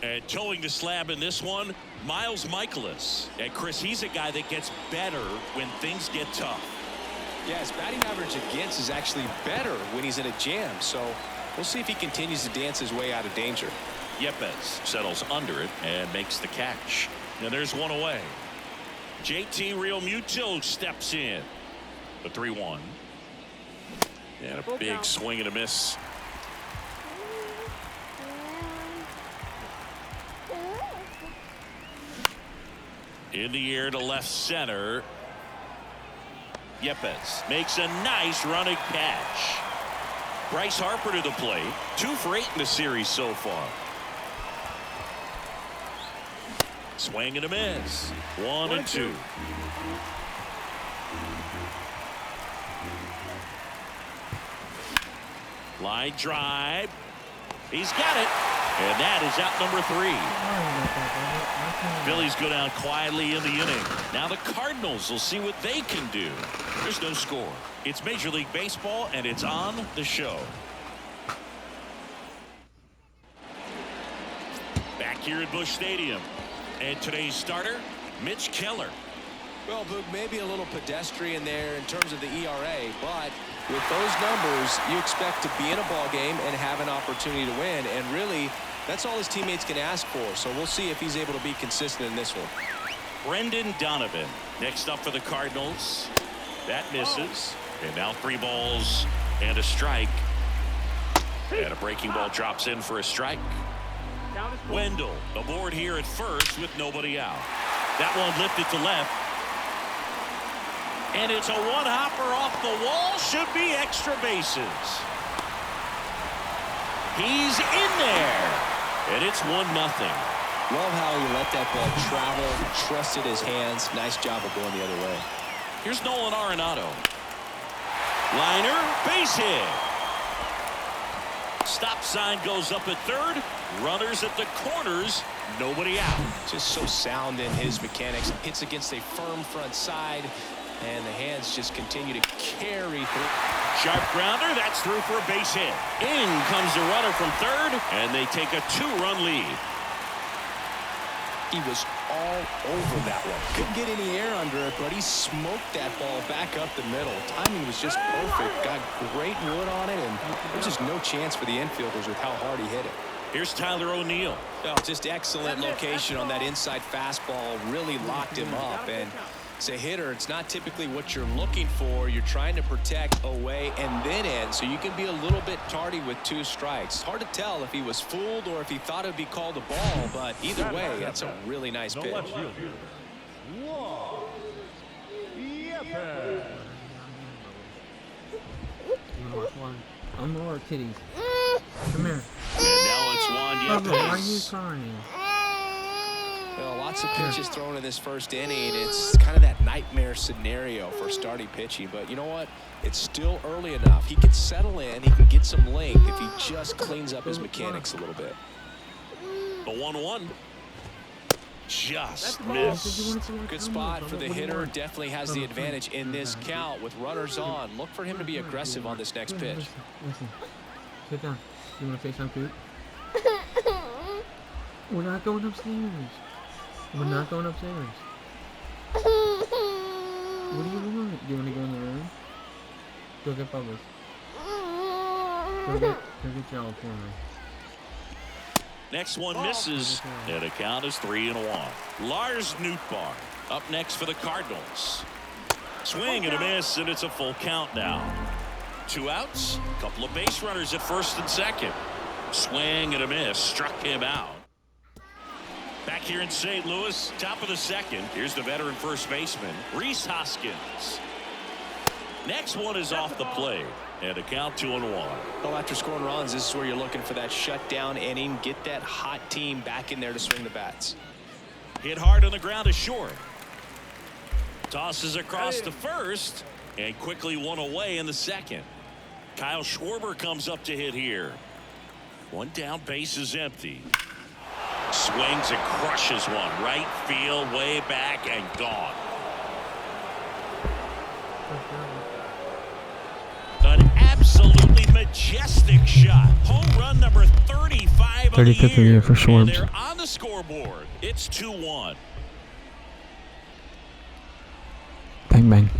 And towing the slab in this one, Miles Michaelis. And Chris, he's a guy that gets better when things get tough. Yeah, his batting average against is actually better when he's in a jam. So we'll see if he continues to dance his way out of danger. Yepes settles under it and makes the catch. Now there's one away. JT Realmuto steps in. The 3-1. And a big swing and a miss. In the air to left center. Yepes makes a nice running catch. Bryce Harper to the plate. 2 for 8 in the series so far. Swing and a miss. 1-2. Line drive. He's got it. And that is out number 3. Phillies go down quietly in the inning. Now the Cardinals will see what they can do. There's no score. It's Major League Baseball, and it's on the show. Back here at Busch Stadium. And today's starter, Mitch Keller. Well, Boog, maybe a little pedestrian there in terms of the ERA, but with those numbers, you expect to be in a ball game and have an opportunity to win. And really, that's all his teammates can ask for. So we'll see if he's able to be consistent in this one. Brendan Donovan next up for the Cardinals. That misses. And now 3 balls and a strike. And a breaking ball drops in for a strike. Wendell aboard here at first with nobody out. That one lifted to left. And it's a one-hopper off the wall. Should be extra bases. He's in there. And it's 1-0. Love how he let that ball travel, trusted his hands. Nice job of going the other way. Here's Nolan Arenado. Liner, base hit. Stop sign goes up at third. Runners at the corners. Nobody out. Just so sound in his mechanics. Hits against a firm front side. And the hands just continue to carry through. Sharp grounder. That's through for a base hit. In comes the runner from third. And they take a 2-run lead. He was all over that one. Couldn't get any air under it, but he smoked that ball back up the middle. Timing was just perfect. Got great wood on it, and there's just no chance for the infielders with how hard he hit it. Here's Tyler O'Neill. Oh, just excellent location on that inside fastball. Really locked him up. And as a hitter, it's not typically what you're looking for. You're trying to protect away and then in, so you can be a little bit tardy with 2 strikes. Hard to tell if he was fooled or if he thought it would be called a ball, but either way, that's a really nice pitch. I'm more kitties. Come here. And now it's Juan Yepes. Why are you crying? Well, lots of pitches thrown in this first inning. It's kind of that nightmare scenario for starting pitching. But you know what? It's still early enough. He can settle in. He can get some length if he just cleans up his mechanics a little bit. The 1-1. Just missed. Good spot for the hitter. Definitely has the advantage in this count with runners on. Look for him to be aggressive on this next pitch. Listen. Sit down. You want to say something? We're not going upstairs. We're not going upstairs. What do you want? You want to go in the room? Go get Bubba's. Go get y'all for me. Next one misses, and the count is 3-1. Lars Nootbaar up next for the Cardinals. Swing and a miss, and it's a full count now. 2 outs, a couple of base runners at first and second. Swing and a miss, struck him out. Back here in St. Louis, top of the second. Here's the veteran first baseman, Rhys Hoskins. Next one is off the plate, and a count 2-1. Well, after scoring runs, this is where you're looking for that shutdown inning. Get that hot team back in there to swing the bats. Hit hard on the ground is short. Tosses across to first, and quickly one away in the second. Kyle Schwarber comes up to hit here. One down, base is empty. Swings and crushes one. Right field, way back, and gone. An absolutely majestic majestic shot. Home run number 35 of the 35th of the year for and Schwartz. they're on the scoreboard. It's 2-1. Bang, bang.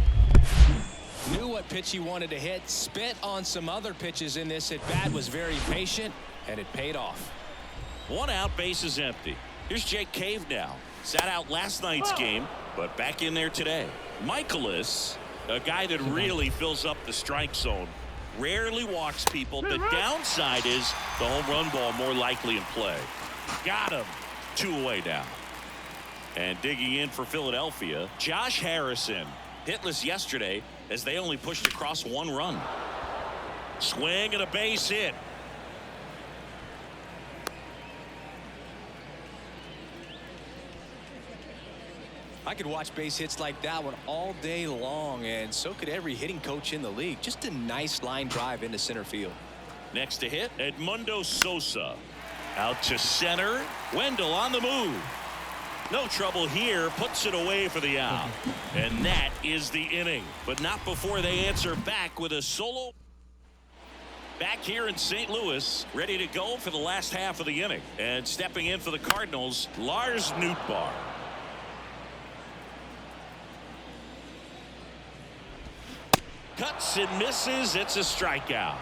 Knew what pitch he wanted to hit. Spit on some other pitches in this at bat. Was very patient, and it paid off. 1 out, base is empty. Here's Jake Cave now. Sat out last night's game, but back in there today. Michaelis, a guy that really fills up the strike zone. Rarely walks people. The downside is the home run ball more likely in play. Got him. 2 away now. And digging in for Philadelphia, Josh Harrison. Hitless yesterday as they only pushed across 1 run. Swing and a base hit. I could watch base hits like that one all day long, and so could every hitting coach in the league. Just a nice line drive into center field. Next to hit, Edmundo Sosa. Out to center. Wendell on the move. No trouble here. Puts it away for the out. And that is the inning. But not before they answer back with a solo. Back here in St. Louis, ready to go for the last half of the inning. And stepping in for the Cardinals, Lars Nootbaar. Cuts and misses. It's a strikeout.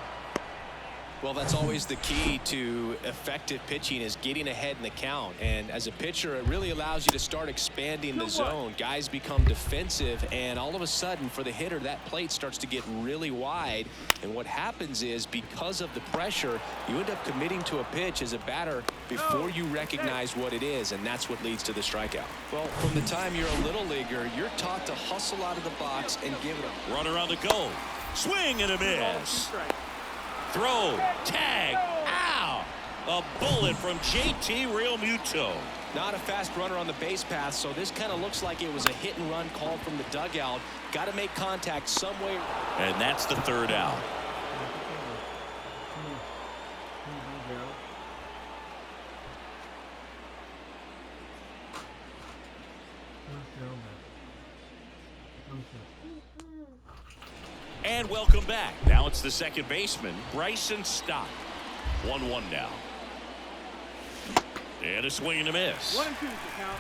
Well, that's always the key to effective pitching, is getting ahead in the count. And as a pitcher, it really allows you to start expanding the zone. Guys become defensive, and all of a sudden, for the hitter, that plate starts to get really wide. And what happens is, because of the pressure, you end up committing to a pitch as a batter before you recognize what it is, and that's what leads to the strikeout. Well, from the time you're a little leaguer, you're taught to hustle out of the box and give it a runner on the go. Swing and a miss. Throw, tag, ow! A bullet from JT Realmuto. Not a fast runner on the base path, so this kind of looks like it was a hit and run call from the dugout. Got to make contact some way. And that's the 3rd out. And welcome back. Now it's the second baseman, Bryson Stott. 1-1 now. And a swing and a miss. 1-2 to count.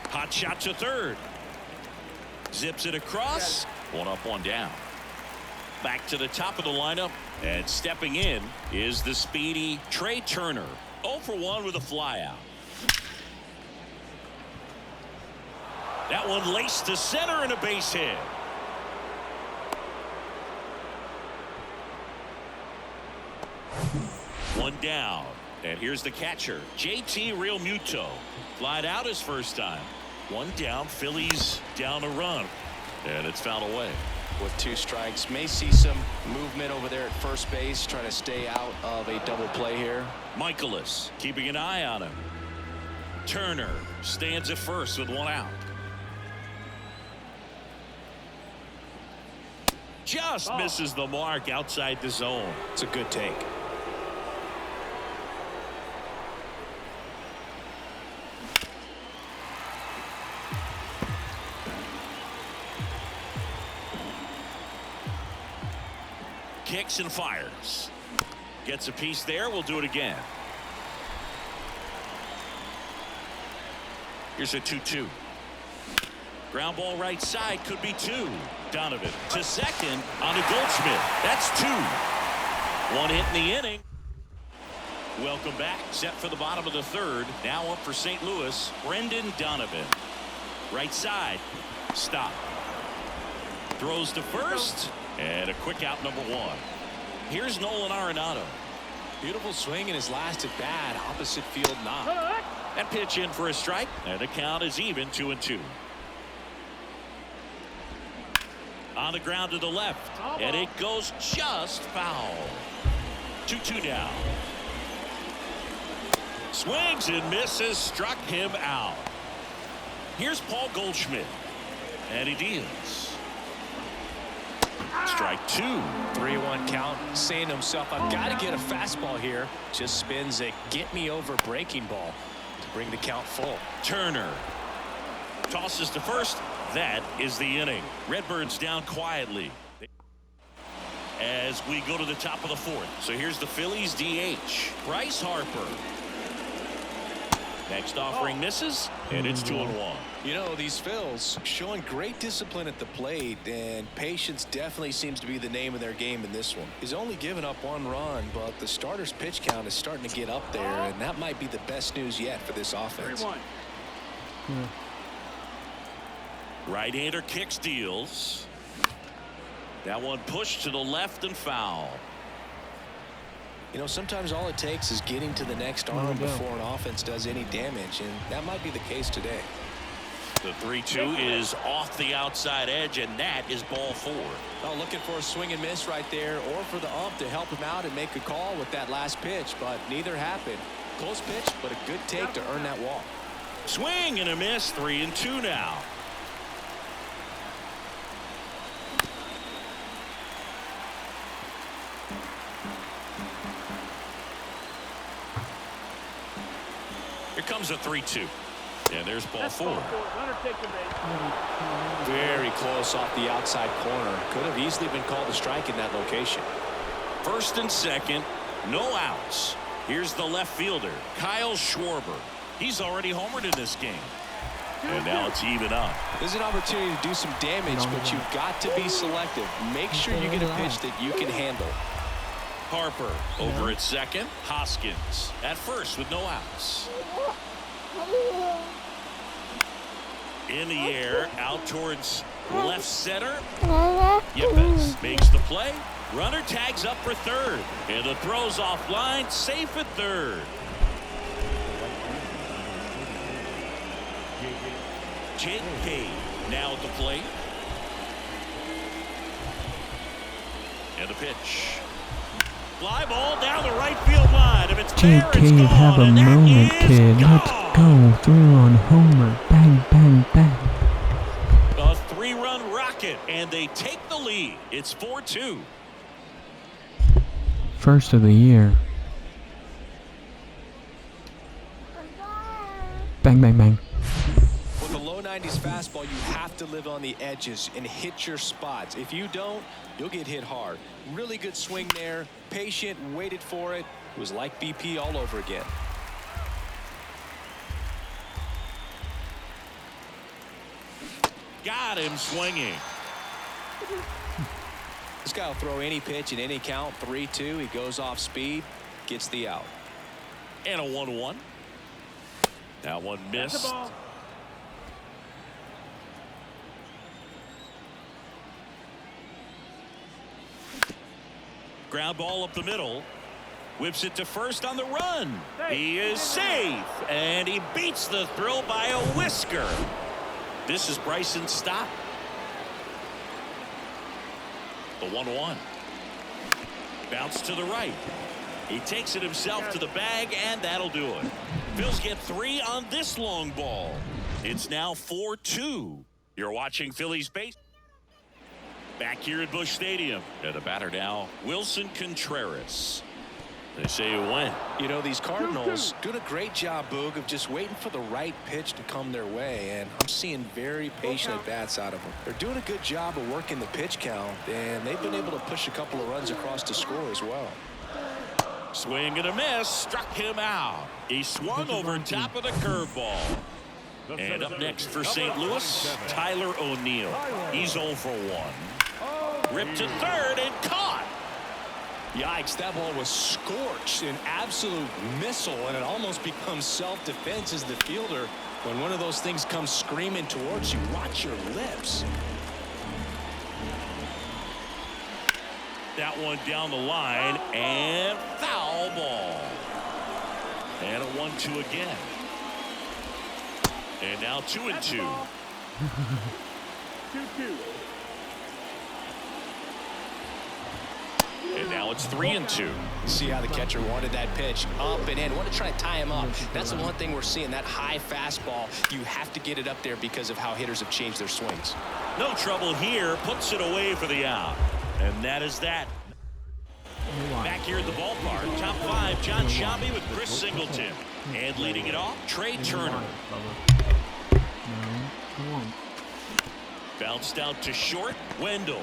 Hot shot to third. Zips it across. 1 up, 1 down. Back to the top of the lineup. And stepping in is the speedy Trey Turner. 0 for 1 with a flyout. That one laced to center and a base hit. One down. And here's the catcher, JT Realmuto. Flied out his first time. 1 down. Phillies down a run. And it's fouled away. With 2 strikes, may see some movement over there at first base, trying to stay out of a double play here. Michaelis keeping an eye on him. Turner stands at first with 1 out. Just misses the mark outside the zone. It's a good take. Kicks and fires. Gets a piece there. We'll do it again. Here's a 2-2. Ground ball right side, could be 2. Donovan to second on to Goldschmidt. That's 2. 1 hit in the inning. Welcome back. Set for the bottom of the 3rd. Now up for St. Louis, Brendan Donovan. Right side. Stop. Throws to first. And a quick out, number 1. Here's Nolan Arenado. Beautiful swing in his last at bat. Opposite field knock. That pitch in for a strike. And the count is even, 2-2. On the ground to the left. And it goes just foul. 2-2 now. Swings and misses. Struck him out. Here's Paul Goldschmidt. And he deals. Strike 2. 3-1 count. Saying to himself, I've got to get a fastball here. Just spins a get-me-over breaking ball to bring the count full. Turner tosses to first. That is the inning. Redbirds down quietly as we go to the top of the fourth. So here's the Phillies DH, Bryce Harper. Next offering misses, and it's 2-1. You know, these Phils showing great discipline at the plate, and patience definitely seems to be the name of their game in this one. He's only given up 1 run, but the starter's pitch count is starting to get up there, and that might be the best news yet for this offense. Right-hander kicks, deals. That one pushed to the left and foul. You know, sometimes all it takes is getting to the next arm before an offense does any damage, and that might be the case today. The 3-2 is off the outside edge, and that is ball 4. Oh, looking for a swing and miss right there, or for the ump to help him out and make a call with that last pitch, but neither happened. Close pitch, but a good take to earn that walk. Swing and a miss, 3-2 now. Here comes a 3-2. And there's ball 4. Very close off the outside corner. Could have easily been called a strike in that location. First and second, no outs. Here's the left fielder, Kyle Schwarber. He's already homered in this game. And now it's even up. There's an opportunity to do some damage, but you've got to be selective. Make sure you get a pitch that you can handle. Harper over at second. Hoskins at first with no outs. In the air, out towards left center. Yepes makes the play. Runner tags up for third. And the throw's offline, safe at third. Jake Cade now at the plate. And a pitch. Fly ball down the right field line. If it's fair, it's gone. Have a moment, kid. Let's go. 3-run homer. Bang, bang, bang. A 3-run rocket, and they take the lead. It's 4-2. First of the year. Bang, bang, bang. With a low 90s fastball, you have to live on the edges and hit your spots. If you don't, you'll get hit hard. Really good swing there. Patient, waited for it. It was like BP all over again. Got him swinging. This guy will throw any pitch in any count. 3-2. He goes off speed, gets the out. And a 1-1. That one missed. Ground ball up the middle. Whips it to first on the run. He is safe. And he beats the throw by a whisker. This is Bryson's stop. The 1-1. Bounce to the right. He takes it himself to the bag, and that'll do it. Phils get 3 on this long ball. It's now 4-2. You're watching Phillies base. Back here at Busch Stadium. And the batter now, Wilson Contreras. They say it went. You know, these Cardinals doing a great job, Boog, of just waiting for the right pitch to come their way, and I'm seeing very patient at-bats out of them. They're doing a good job of working the pitch count, and they've been able to push a couple of runs across to score as well. Swing and a miss, struck him out. He swung over top of the curveball. And up next for St. Louis, Tyler O'Neill. He's 0 for 1. Ripped to third and caught. Yikes, that ball was scorched, an absolute missile, and it almost becomes self-defense as the fielder. When one of those things comes screaming towards you, watch your lips. That one down the line, and foul ball. And a 1-2 again. And now 2-2. 2-2. And now it's 3-2. See how the catcher wanted that pitch up and in. Want to try to tie him up. That's the one thing we're seeing, that high fastball. You have to get it up there because of how hitters have changed their swings. No trouble here. Puts it away for the out. And that is that. Back here at the ballpark, top 5, John Shelby with Chris Singleton. And leading it off, Trey Turner. Bounced out to short. Wendell.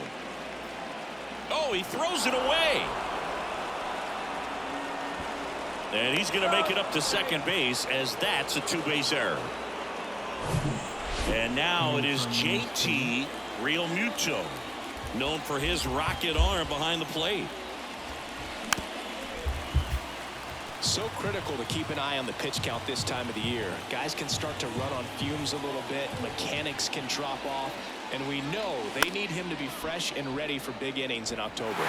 Oh, he throws it away. And he's going to make it up to second base, as that's a two-base error. And now it is JT Realmuto, known for his rocket arm behind the plate. So critical to keep an eye on the pitch count this time of the year. Guys can start to run on fumes a little bit. Mechanics can drop off. And we know they need him to be fresh and ready for big innings in October.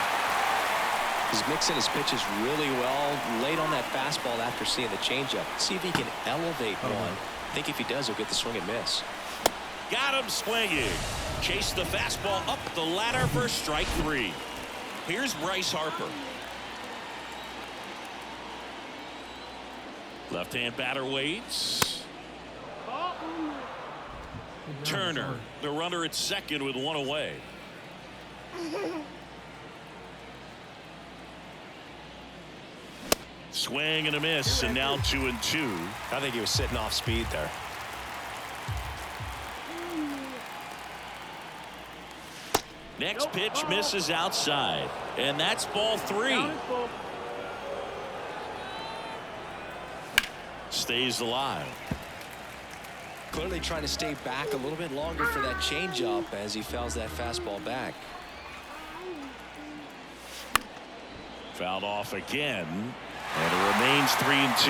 He's mixing his pitches really well. Late on that fastball after seeing the changeup. See if he can elevate one. I think if he does, he'll get the swing and miss. Got him swinging. Chase the fastball up the ladder for strike 3. Here's Bryce Harper. Left-hand batter waits. Turner, the runner at second with one away. Swing and a miss, and now 2-2. I think he was sitting off speed there. Next pitch misses outside, and that's ball 3. Stays alive. Clearly trying to stay back a little bit longer for that changeup as he fouls that fastball back. Fouled off again, and it remains 3-2.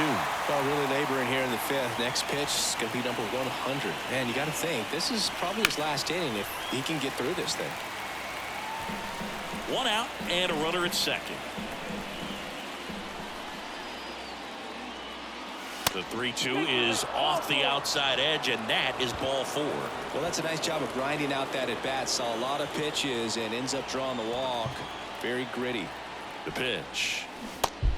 Well, really laboring here in the 5th. Next pitch is going to be number 100. Man, you got to think this is probably his last inning if he can get through this thing. 1 out and a runner at second. The 3-2 is off the outside edge, and that is ball 4. Well, that's a nice job of grinding out that at bat. Saw a lot of pitches and ends up drawing the walk. Very gritty. The pitch.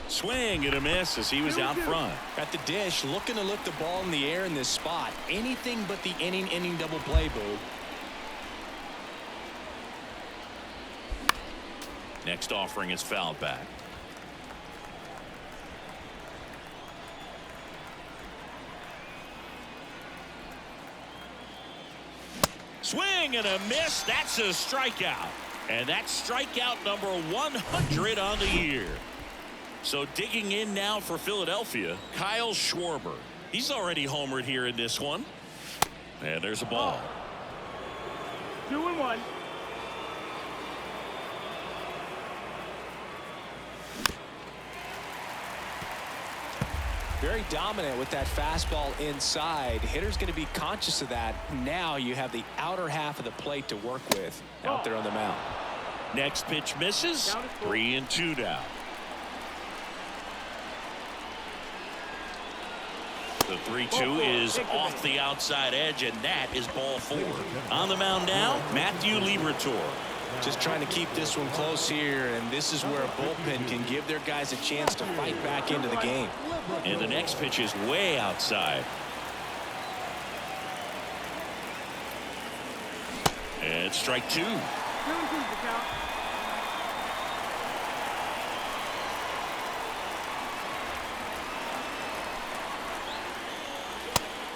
Swing and a miss as he was out front. At the dish, looking to lift the ball in the air in this spot. Anything but the inning double play, Boo. Next offering is fouled back. Swing and a miss. That's a strikeout. And that's strikeout number 100 on the year. So digging in now for Philadelphia, Kyle Schwarber. He's already homered here in this one. And there's a ball. 2-1. Very dominant with that fastball inside. Hitter's going to be conscious of that. Now you have the outer half of the plate to work with out there on the mound. Next pitch misses. 3-2 now. The 3-2 is off the outside edge, and that is ball 4. On the mound now, Matthew Liberatore. Just trying to keep this one close here, and this is where a bullpen can give their guys a chance to fight back into the game. And the next pitch is way outside. And strike 2.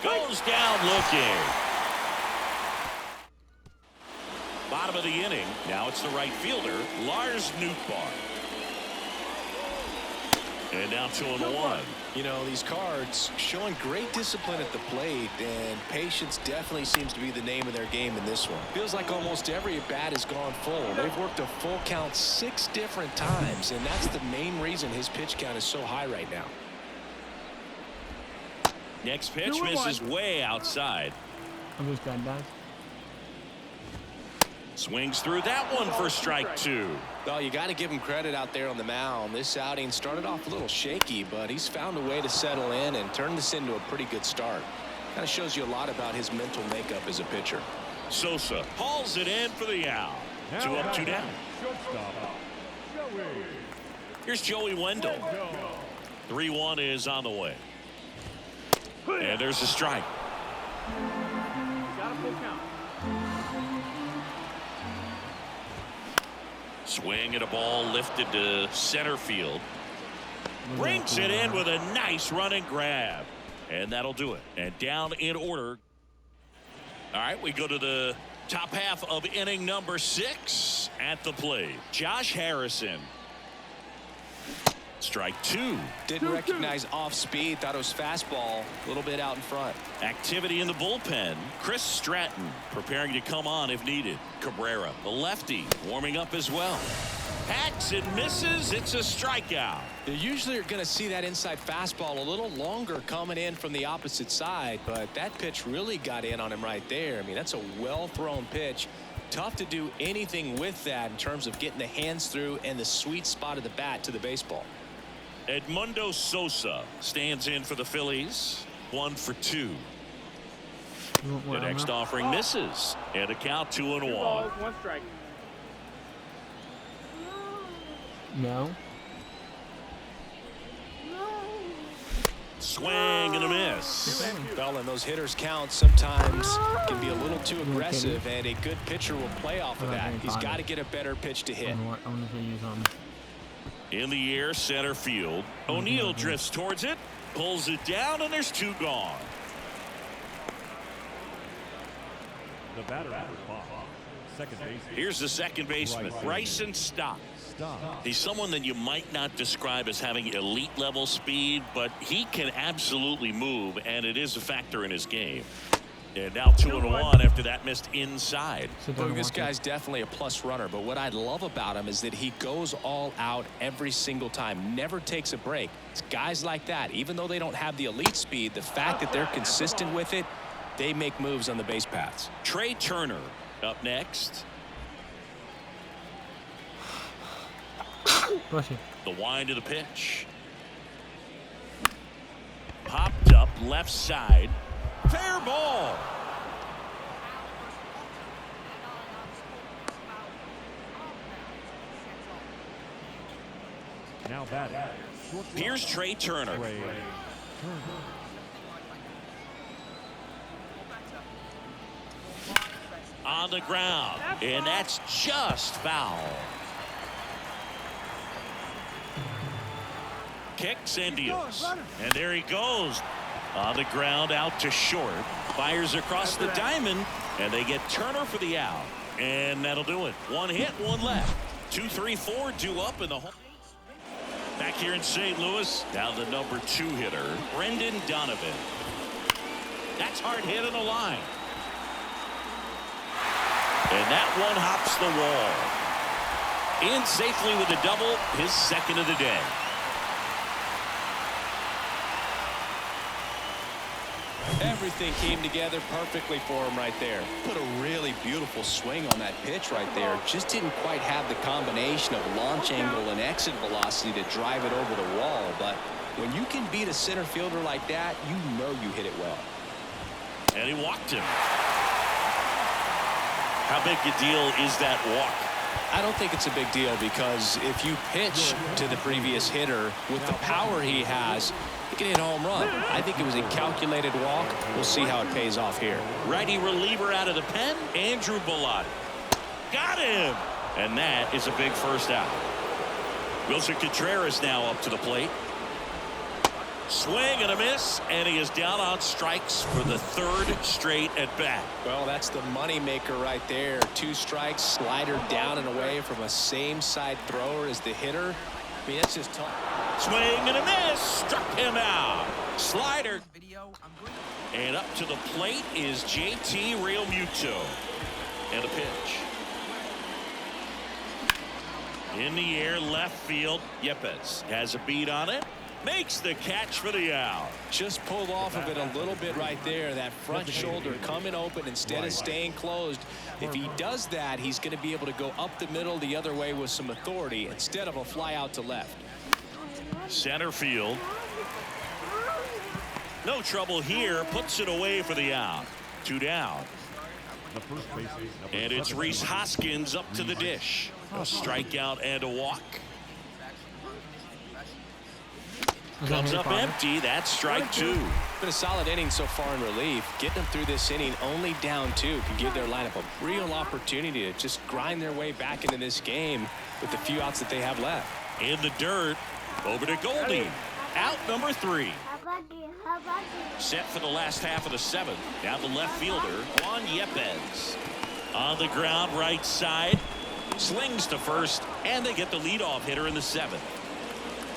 Goes down looking. Bottom of the inning. Now it's the right fielder, Lars Nootbaar. And now 2-1. You know, these Cards showing great discipline at the plate, and patience definitely seems to be the name of their game in this one. Feels like almost every at bat has gone full. They've worked a full count 6 different times, and that's the main reason his pitch count is so high right now. Next pitch misses way outside. I'm just glad that. Swings through that one for strike 2. Well, you got to give him credit out there on the mound. This outing started off a little shaky, but he's found a way to settle in and turn this into a pretty good start. Kind of shows you a lot about his mental makeup as a pitcher. Sosa hauls it in for the out. 2 up, 2 down. Here's Joey Wendell. 3-1 is on the way. And there's a strike. Got a full count. Swing at a ball lifted to center field. Brings it in with a nice running grab. And that'll do it. And down in order. All right, we go to the Top half of inning number 6 at the plate. Josh Harrison. Strike 2. Didn't recognize off speed. Thought it was fastball. A little bit out in front. Activity in the bullpen. Chris Stratton preparing to come on if needed. Cabrera, the lefty, warming up as well. Hacks and misses. It's a strikeout. You usually are going to see that inside fastball a little longer coming in from the opposite side, but that pitch really got in on him right there. I mean, that's a well-thrown pitch. Tough to do anything with that in terms of getting the hands through and the sweet spot of the bat to the baseball. Edmundo Sosa stands in for the Phillies. 1 for 2. The next offering misses. And a count 2-1. 1 strike. No. Swing and a miss. Well, and those hitters count sometimes can be a little too aggressive, and a good pitcher will play off of that. He's got to get a better pitch to hit. In the air, center field. O'Neill drifts towards it, pulls it down, and there's 2 gone. The batter is Bob. Second base. Here's the second baseman, Bryson Stott. He's someone that you might not describe as having elite level speed, but he can absolutely move, and it is a factor in his game. And now 2-1 after that missed inside. Look, this guy's definitely a plus runner, but what I love about him is that he goes all out every single time, never takes a break. It's guys like that, even though they don't have the elite speed, the fact that they're consistent with it, they make moves on the base paths. Trey Turner up next. The wind of the pitch. Popped up left side. Fair ball. Now batting. Here's Trey Turner. On the ground, and that's just foul. Kicks and deals, and there he goes on the ground out to short. Fires across the diamond, and they get Turner for the out, and that'll do it. 1 hit, 1 left. 2, 3, 4 due up in the home. Back here in St. Louis, down the number 2 hitter, Brendan Donovan. That's hard hit on the line. And that one hops the wall. In safely with a double, his second of the day. Everything came together perfectly for him right there. Put a really beautiful swing on that pitch right there. Just didn't quite have the combination of launch angle and exit velocity to drive it over the wall. But when you can beat a center fielder like that, you know you hit it well. And he walked him. How big a deal is that walk? I don't think it's a big deal, because if you pitch to the previous hitter with the power he has, he can hit a home run. I think it was a calculated walk. We'll see how it pays off here. Righty reliever out of the pen, Andrew Bellotti. Got him! And that is a big first out. Wilson Contreras now up to the plate. Swing and a miss, and he is down on strikes for the 3rd straight at bat. Well, that's the money maker right there. 2 strikes, slider down and away from a same side thrower as the hitter. I mean, that's just tough. Swing and a miss, struck him out. Slider. And up to the plate is JT Realmuto. And a pitch. In the air, left field. Yepes has a beat on it. Makes the catch for the out. Just pulled off of it a little bit right there. That front shoulder coming open instead of staying closed. If he does that, he's going to be able to go up the middle the other way with some authority instead of a fly out to left. Center field. No trouble here. Puts it away for the out. 2 down. And it's Rhys Hoskins up to the dish. A strikeout and a walk. Comes up empty. That's strike 2. Been a solid inning so far in relief. Getting them through this inning only down 2 can give their lineup a real opportunity to just grind their way back into this game with the few outs that they have left. In the dirt, over to Goldie. Out number 3. Set for the last half of the 7th. Now the left fielder, Juan Yepes. On the ground, right side. Slings to first, and they get the leadoff hitter in the 7th.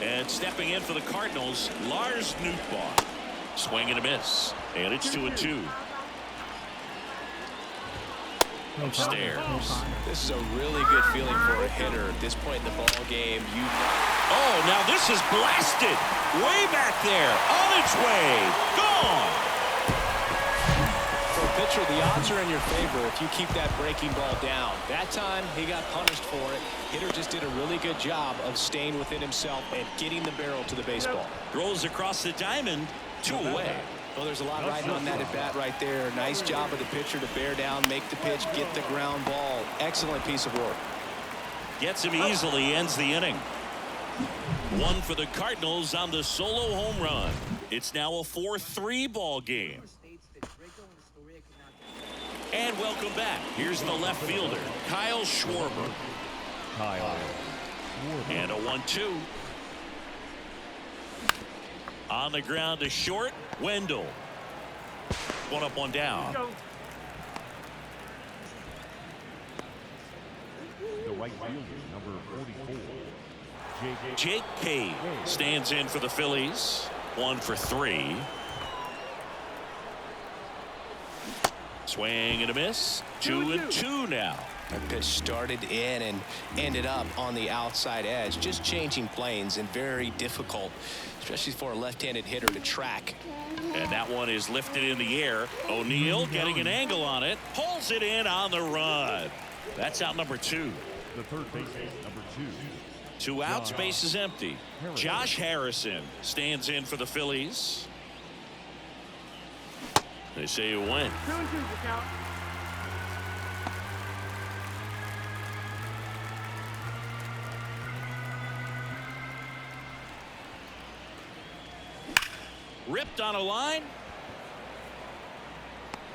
And stepping in for the Cardinals, Lars Nootbaar. Swing and a miss, and it's 2-2. Upstairs. This is a really good feeling for a hitter at this point in the ball game. Oh, now this is blasted way back there, on its way, gone. For a pitcher, the odds are in your favor if you keep that breaking ball down. That time he got punished for it. Hitter just did a really good job of staying within himself and getting the barrel to the baseball. Throws across the diamond, 2 away. Well, there's a lot riding on that at bat right there. Nice job of the pitcher to bear down, make the pitch, get the ground ball. Excellent piece of work. Gets him easily, ends the inning. 1 for the Cardinals on the solo home run. It's now a 4-3 ball game. And welcome back. Here's the left fielder, Kyle Schwarber. And a 1-2. On the ground to short, Wendell. 1 up, 1 down. The right fielder, number 44. Jake Cave stands in for the Phillies. 1 for 3. Swing and a miss. 2-2 now. That pitch started in and ended up on the outside edge, just changing planes, and very difficult, especially for a left-handed hitter to track. And that one is lifted in the air. O'Neill getting an angle on it, pulls it in on the run. That's out number 2. The third baseman, number 2. 2 outs, base is empty. Josh Harrison stands in for the Phillies. They say you win. Ripped on a line.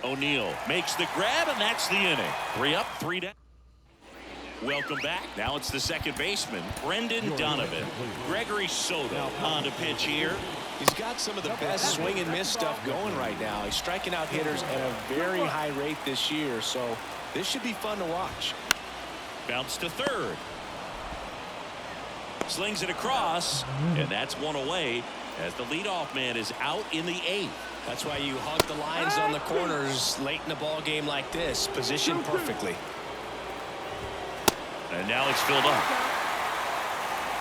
O'Neill makes the grab, and that's the inning. 3 up, 3 down. Welcome back. Now it's the second baseman, Brendan Donovan. Gregory Soto on to pitch here. He's got some of the best swing and miss stuff going right now. He's striking out hitters at a very high rate this year, so this should be fun to watch. Bounce to third. Slings it across, and that's 1 away as the leadoff man is out in the 8th. That's why you hug the lines on the corners late in a ball game like this, positioned perfectly. And now it's filled up.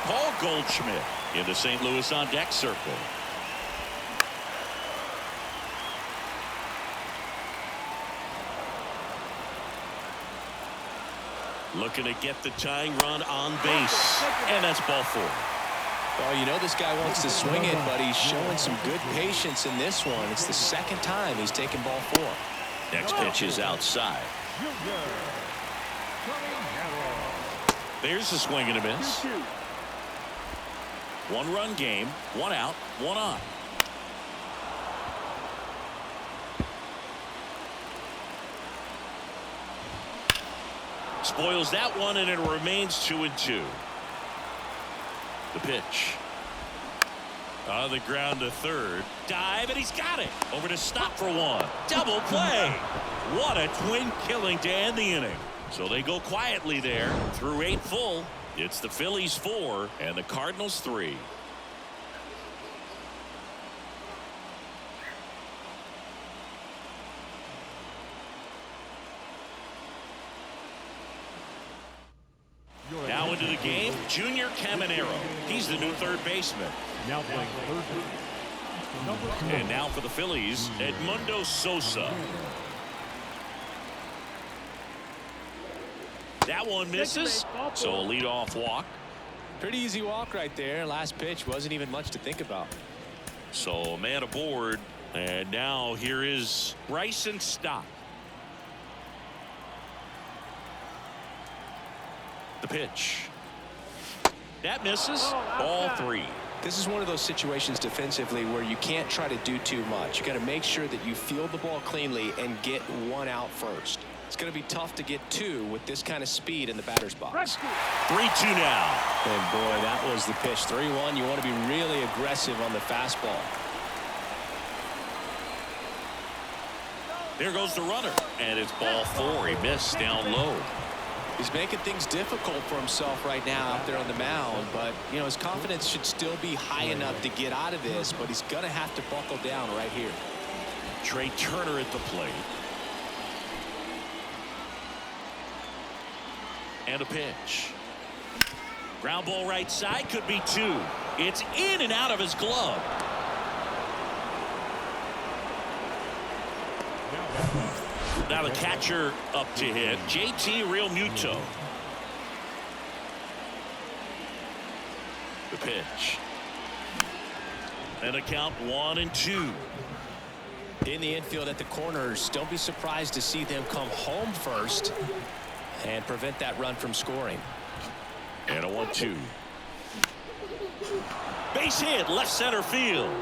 Paul Goldschmidt into St. Louis on deck circle. Looking to get the tying run on base. And that's ball 4. Well, you know this guy wants to swing it, but he's showing some good patience in this one. It's the second time he's taken ball 4. Next pitch is outside. There's a swing and a miss. 1-run game, 1 out, 1 on. Spoils that one, and it remains 2-2. The pitch. On the ground to third. Dive, and he's got it. Over to stop for 1. Double play. What a twin killing to end the inning. So they go quietly there through 8 full. It's the Phillies 4 and the Cardinals 3. Now into the game, Junior Caminero. He's the new third baseman. Now playing third base. And now for the Phillies, Edmundo Sosa. That one misses, so a leadoff walk. Pretty easy walk right there. Last pitch wasn't even much to think about. So a man aboard, and now here is Bryson Stott. The pitch. That misses. Ball 3. This is one of those situations defensively where you can't try to do too much. You got to make sure that you field the ball cleanly and get 1 out first. It's going to be tough to get 2 with this kind of speed in the batter's box. 3-2 now. And boy, that was the pitch. 3-1. You want to be really aggressive on the fastball. There goes the runner, and it's ball 4. He missed down low. He's making things difficult for himself right now out there on the mound, but you know his confidence should still be high enough to get out of this, but he's gonna have to buckle down right here. Trey Turner at the plate. And a pitch. Ground ball right side, could be 2. It's in and out of his glove. Now the catcher up to hit, JT Realmuto. The pitch. And a count 1-2. In the infield at the corners, don't be surprised to see them come home first and prevent that run from scoring. And a 1-2. Base hit, left center field.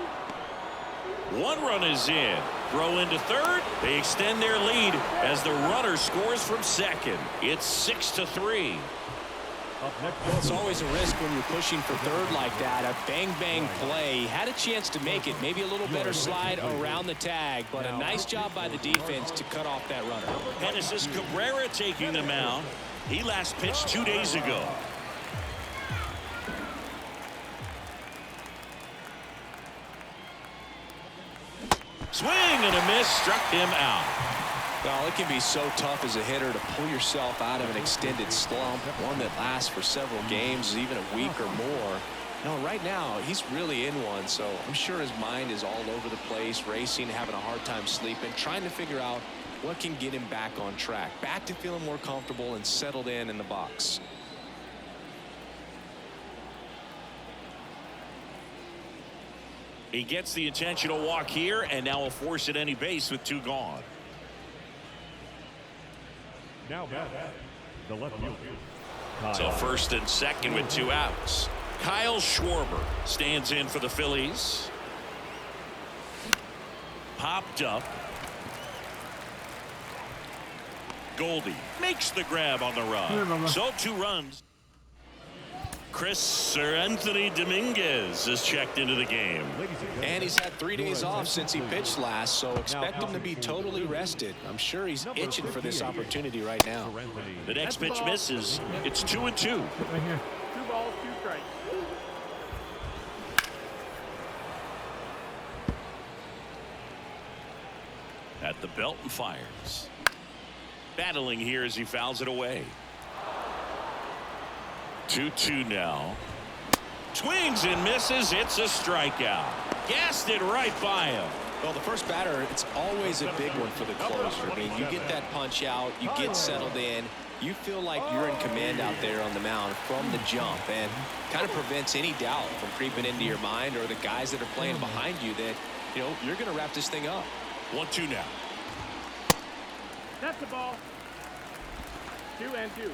1 run is in. Throw into third. They extend their lead as the runner scores from second. It's 6-3. It's always a risk when you're pushing for third like that. A bang-bang play. He had a chance to make it. Maybe a little better slide around the tag, but a nice job by the defense to cut off that runner. Genesis Cabrera taking the mound. He last pitched 2 days ago. Swing and a miss, struck him out. Well, it can be so tough as a hitter to pull yourself out of an extended slump, one that lasts for several games, even a week or more. No, right now, he's really in one, so I'm sure his mind is all over the place, racing, having a hard time sleeping, trying to figure out what can get him back on track, back to feeling more comfortable and settled in the box. He gets the intentional walk here, and now will force at any base with 2 gone. Now back, the left field. So first and second with 2 outs. Kyle Schwarber stands in for the Phillies. Popped up. Goldie makes the grab on the run. So 2 runs. Anthony Dominguez is checked into the game. And he's had 3 days off since he pitched last, so expect him to be totally rested. I'm sure he's itching for this opportunity right now. The next pitch misses. It's 2-2. Right here. 2 balls, 2 strikes. At the belt and fires. Battling here as he fouls it away. 2-2 now. Swings and misses. It's a strikeout. Gassed it right by him. Well, the first batter, it's always a big one for the closer. I mean, you get that punch out, you get settled in, you feel like you're in command out there on the mound from the jump, and kind of prevents any doubt from creeping into your mind or the guys that are playing behind you that, you know, you're going to wrap this thing up. 1-2 now. That's the ball. 2-2.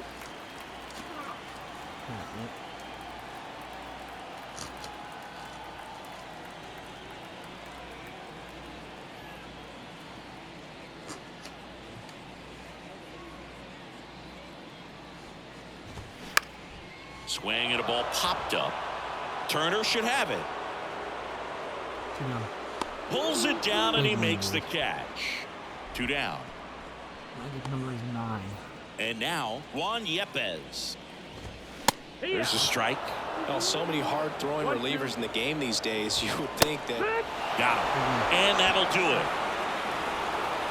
Swing and a ball popped up. Turner should have it. 2 down. Pulls it down and he makes the catch. 2 down. Magic number is 9. And now Juan Yepez. There's a strike. Well, so many hard throwing relievers in the game these days, you would think that. Got him. And that'll do it.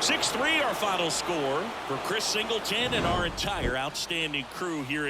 6-3 our final score for Chris Singleton and our entire outstanding crew here at